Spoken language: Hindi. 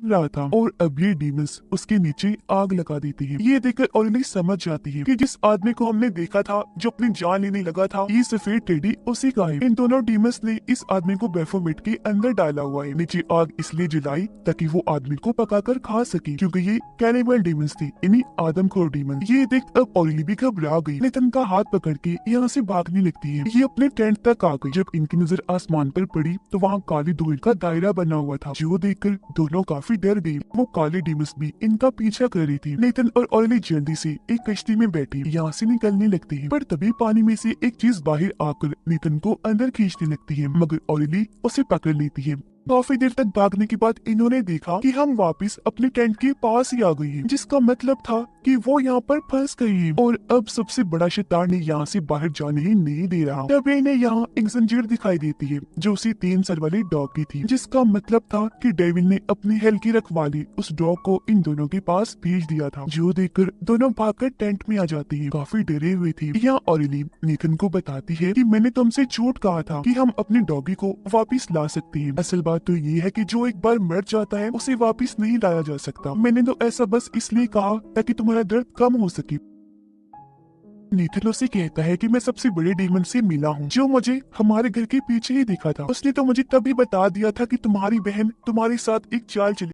रहा था और अब ये डीमंस उसके नीचे आग लगा देती है। ये देखकर ऑरेली समझ जाती है कि जिस आदमी को हमने देखा था जो अपनी जान लेने लगा था, ये सफेद टेडी उसी का है। इन दोनों डीमंस ने इस आदमी को बेफोमेट के अंदर डाला हुआ है। नीचे आग इसलिए जलाई ताकि वो आदमी को पकाकर खा सके, क्योंकि ये कैनिबल डीमंस थे, इन्हीं आदमखोर डीमन। ये देख अब ऑरेली भी घबरा गई। नेथन का हाथ पकड़ के यहाँ से भागने लगती है। ये अपने टेंट तक आ गई। जब इनकी नजर आसमान पर पड़ी तो वहाँ काली धूल का दायरा बना हुआ था, जो देखकर दोनों काफी डर गई। वो काले डीमंस भी इनका पीछा कर रही थी। नेथन और ऑरेली जल्दी से एक कश्ती में बैठी यहाँ से निकलने लगती है, पर तभी पानी में से एक चीज बाहर आकर नेथन को अंदर खींचने लगती है, मगर ऑरेली उसे पकड़ लेती है। काफी देर तक भागने के बाद इन्होंने देखा कि हम वापस अपने टेंट के पास ही आ गए हैं, जिसका मतलब था कि वो यहाँ पर फंस गई है और अब सबसे बड़ा शैतान यहाँ से बाहर जाने ही नहीं दे रहा। तभी इन्हें यहाँ एक जंजीर दिखाई देती है जो उसी 3 सर वाली डॉग की थी, जिसका मतलब था कि डेविल ने अपनी हल्की रखवाली उस डॉग को इन दोनों के पास भेज दिया था, जो देखकर दोनों भागकर टेंट में आ जाती है। काफी डरे हुए थे। यहाँ ऑरेली नेथन को बताती है कि मैंने तुमसे झूठ कहा था कि हम अपने डॉगी को वापिस ला सकते हैं। असल बात तो ये है कि जो एक बार मर जाता है उसे वापस नहीं लाया जा सकता। मैंने तो ऐसा बस इसलिए कहा ताकि तुम्हारा दर्द कम हो सके। नेथन उसे कहता है कि मैं सबसे बड़े डीमन से मिला हूँ जो मुझे हमारे घर के पीछे ही दिखा था। उसने तो मुझे तभी बता दिया था कि तुम्हारी बहन तुम्हारे साथ एक चाल चली